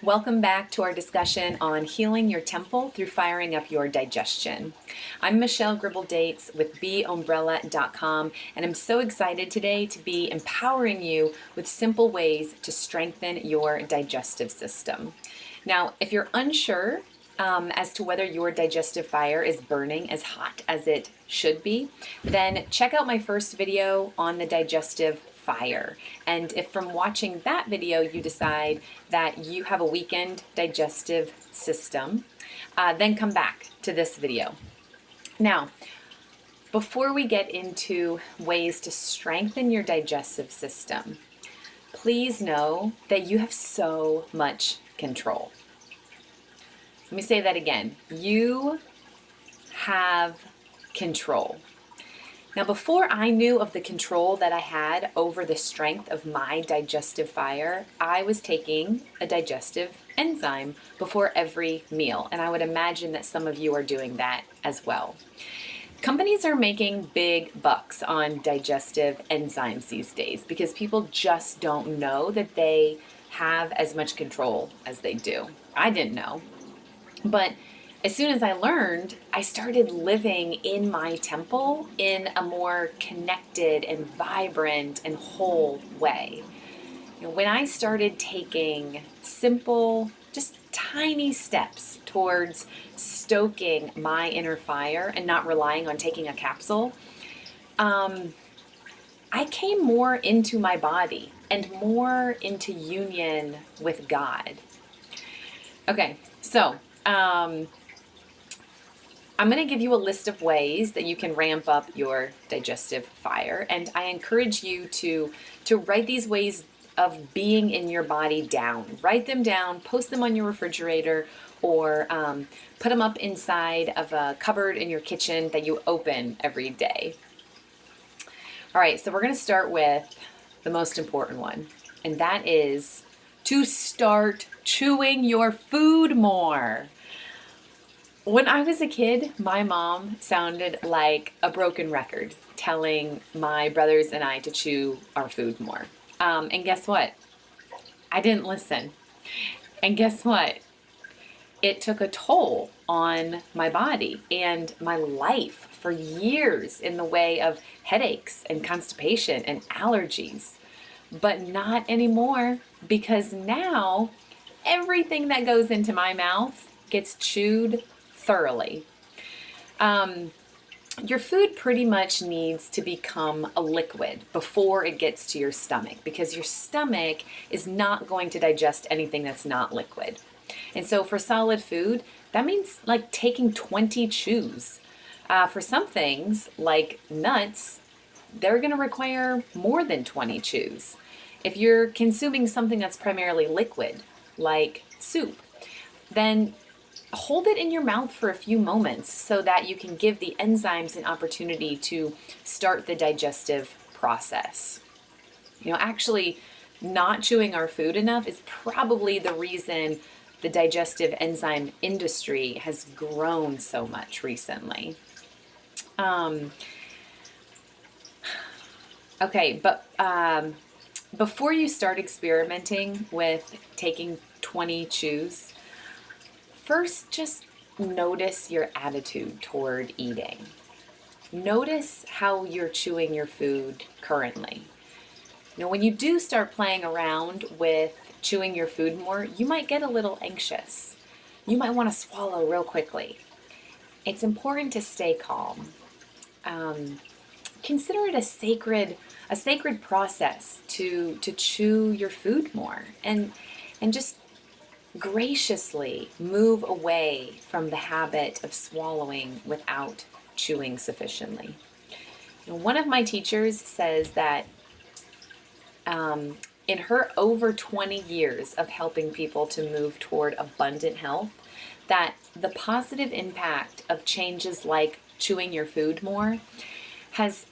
Welcome back to our discussion on healing your temple through firing up your digestion. I'm Michelle Gribble-Dates with beumbrella.com, and I'm so excited today to be empowering you with simple ways to strengthen your digestive system. Now, if you're unsure as to whether your digestive fire is burning as hot as it should be, then check out my first video on the digestive fire. And if from watching that video you decide that you have a weakened digestive system, then come back to this video. Now, before we get into ways to strengthen your digestive system, please know that you have so much control. Let me say that again. You have control. Now, before I knew of the control that I had over the strength of my digestive fire, I was taking a digestive enzyme before every meal, and I would imagine that some of you are doing that as well. Companies are making big bucks on digestive enzymes these days because people just don't know that they have as much control as they do. I didn't know, but as soon as I learned, I started living in my temple in a more connected and vibrant and whole way. When I started taking simple, just tiny steps towards stoking my inner fire and not relying on taking a capsule, I came more into my body and more into union with God. Okay, so I'm going to give you a list of ways that you can ramp up your digestive fire, and I encourage you to write these ways of being in your body down. Write them down, post them on your refrigerator, or put them up inside of a cupboard in your kitchen that you open every day. All right, so we're going to start with the most important one, and that is to start chewing your food more. When I was a kid, my mom sounded like a broken record telling my brothers and I to chew our food more. And guess what? I didn't listen. And guess what? It took a toll on my body and my life for years in the way of headaches and constipation and allergies. But not anymore, because now everything that goes into my mouth gets chewed thoroughly. Your food pretty much needs to become a liquid before it gets to your stomach, because your stomach is not going to digest anything that's not liquid. And so for solid food, that means like taking 20 chews. For some things like nuts, they're going to require more than 20 chews. If you're consuming something that's primarily liquid, like soup, then hold it in your mouth for a few moments so that you can give the enzymes an opportunity to start the digestive process. Actually, not chewing our food enough is probably the reason the digestive enzyme industry has grown so much recently. Okay, but before you start experimenting with taking 20 chews, first, just notice your attitude toward eating. Notice how you're chewing your food currently. When you do start playing around with chewing your food more, you might get a little anxious. You might want to swallow real quickly. It's important to stay calm. Consider it a sacred process to chew your food more, and just graciously move away from the habit of swallowing without chewing sufficiently. One of my teachers says that in her over 20 years of helping people to move toward abundant health, that the positive impact of changes like chewing your food more has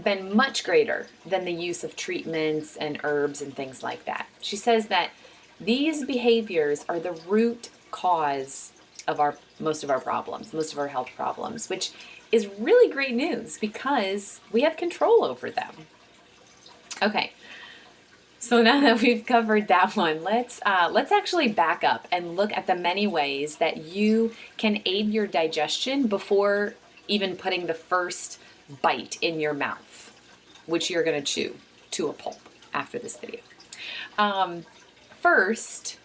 been much greater than the use of treatments and herbs and things like that. She says that these behaviors are the root cause of most of our problems, most of our health problems, which is really great news because we have control over them. Okay, So now that we've covered that one, let's actually back up and look at the many ways that you can aid your digestion before even putting the first bite in your mouth, which you're going to chew to a pulp after this video. First,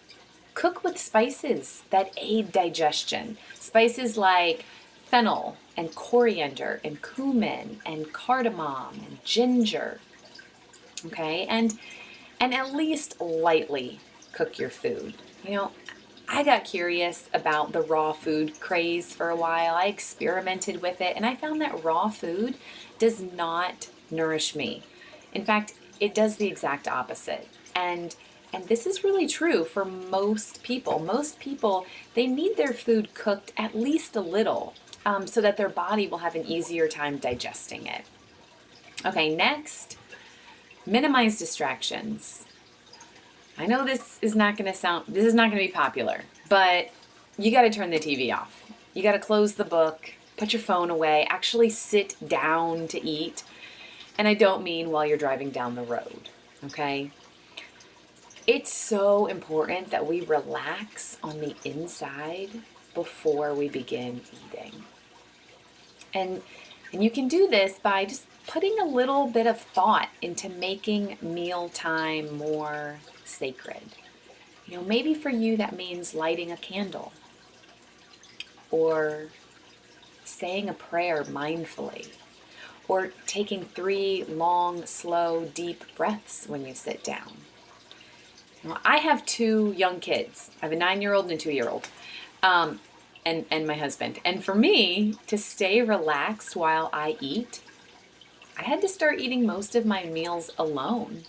cook with spices that aid digestion. Spices like fennel and coriander and cumin and cardamom and ginger. Okay, and at least lightly cook your food. You know, I got curious about the raw food craze for a while. I experimented with it and I found that raw food does not nourish me. In fact, it does the exact opposite. And this is really true for most people. Most people, they need their food cooked at least a little so that their body will have an easier time digesting it. Okay, next, minimize distractions. I know this is not going to be popular, but you got to turn the TV off. You got to close the book, put your phone away, actually sit down to eat. And I don't mean while you're driving down the road, okay? It's so important that we relax on the inside before we begin eating. And you can do this by just putting a little bit of thought into making mealtime more sacred. You know, maybe for you that means lighting a candle or saying a prayer mindfully or taking 3 long, slow, deep breaths when you sit down. Now, I have 2 young kids. I have a 9-year-old and a 2-year-old. And my husband. And for me to stay relaxed while I eat, I had to start eating most of my meals alone.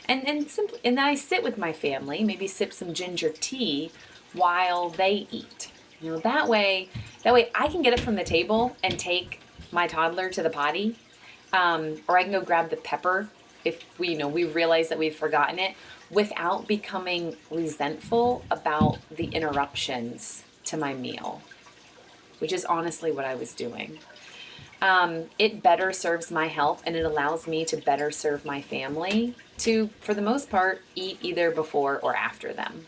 And then I sit with my family, maybe sip some ginger tea while they eat. You know, that way I can get up from the table and take my toddler to the potty, or I can go grab the pepper if we realize that we've forgotten it, without becoming resentful about the interruptions to my meal, which is honestly what I was doing. It better serves my health and it allows me to better serve my family to, for the most part, eat either before or after them.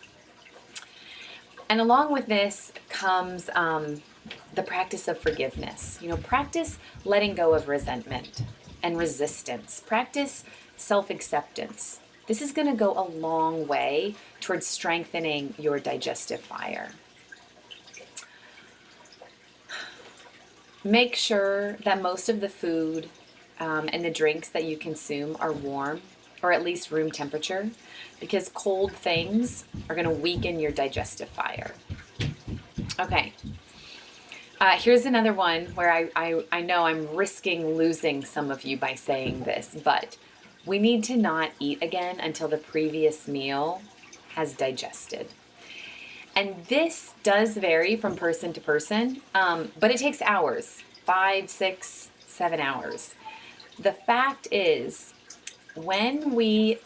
And along with this comes the practice of forgiveness. You know, practice letting go of resentment and resistance. Practice self-acceptance. This is going to go a long way towards strengthening your digestive fire. Make sure that most of the food and the drinks that you consume are warm, or at least room temperature, because cold things are going to weaken your digestive fire. Okay, here's another one where I know I'm risking losing some of you by saying this, but we need to not eat again until the previous meal has digested. And this does vary from person to person, but it takes hours, 5, 6, 7 hours. The fact is, when we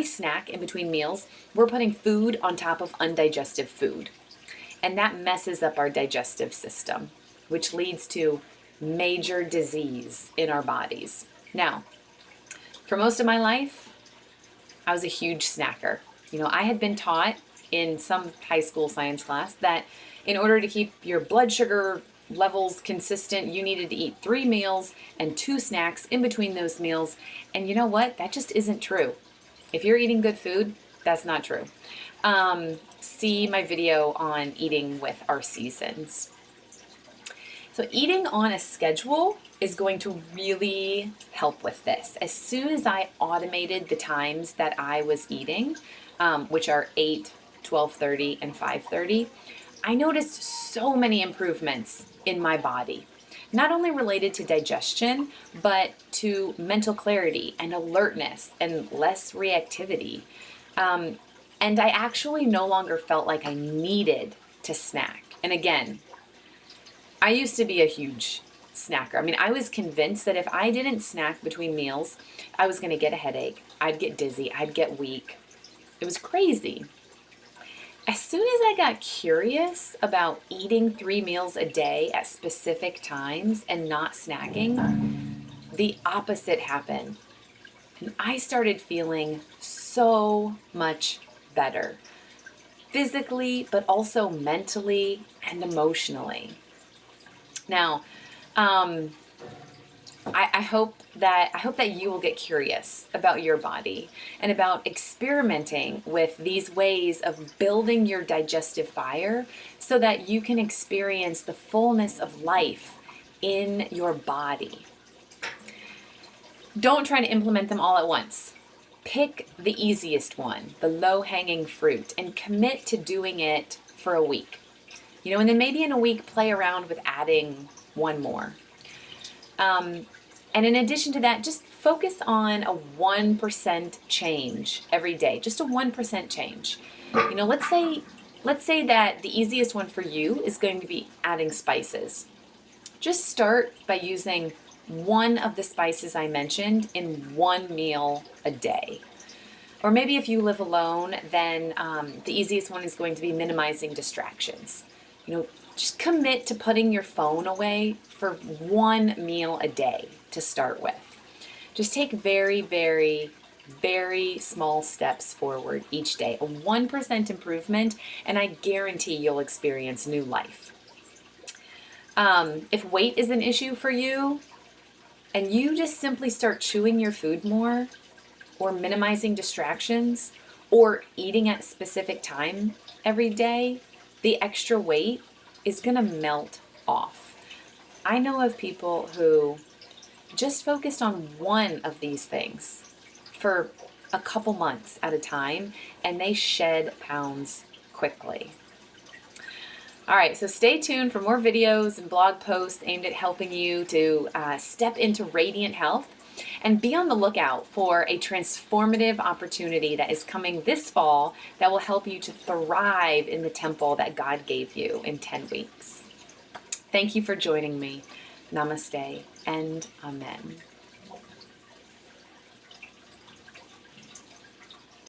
snack in between meals, we're putting food on top of undigested food. And that messes up our digestive system, which leads to major disease in our bodies. Now, for most of my life, I was a huge snacker. You know, I had been taught in some high school science class that in order to keep your blood sugar levels consistent, you needed to eat 3 meals and 2 snacks in between those meals. And you know what? That just isn't true. If you're eating good food, that's not true. See my video on eating with our seasons. So eating on a schedule is going to really help with this. As soon as I automated the times that I was eating, which are 8, 12:30, and 5:30, I noticed so many improvements in my body, not only related to digestion, but to mental clarity and alertness and less reactivity. And I actually no longer felt like I needed to snack. And again, I used to be a huge snacker. I mean, I was convinced that if I didn't snack between meals, I was going to get a headache, I'd get dizzy, I'd get weak. It was crazy. As soon as I got curious about eating 3 meals a day at specific times and not snacking, the opposite happened. And I started feeling so much better, physically, but also mentally and emotionally. Now, I hope that you will get curious about your body and about experimenting with these ways of building your digestive fire so that you can experience the fullness of life in your body. Don't try to implement them all at once. Pick the easiest one, the low-hanging fruit, and commit to doing it for a week. And then maybe in a week, play around with adding one more. And in addition to that, just focus on a 1% change every day, just a 1% change. Let's say that the easiest one for you is going to be adding spices. Just start by using one of the spices I mentioned in one meal a day. Or maybe if you live alone, then the easiest one is going to be minimizing distractions. Just commit to putting your phone away for one meal a day to start with. Just take very, very, very small steps forward each day. A 1% improvement, and I guarantee you'll experience new life. If weight is an issue for you, and you just simply start chewing your food more, or minimizing distractions, or eating at a specific time every day, the extra weight is gonna melt off. I know of people who just focused on one of these things for a couple months at a time, and they shed pounds quickly. All right, so stay tuned for more videos and blog posts aimed at helping you to step into radiant health. And be on the lookout for a transformative opportunity that is coming this fall that will help you to thrive in the temple that God gave you in 10 weeks. Thank you for joining me. Namaste and Amen.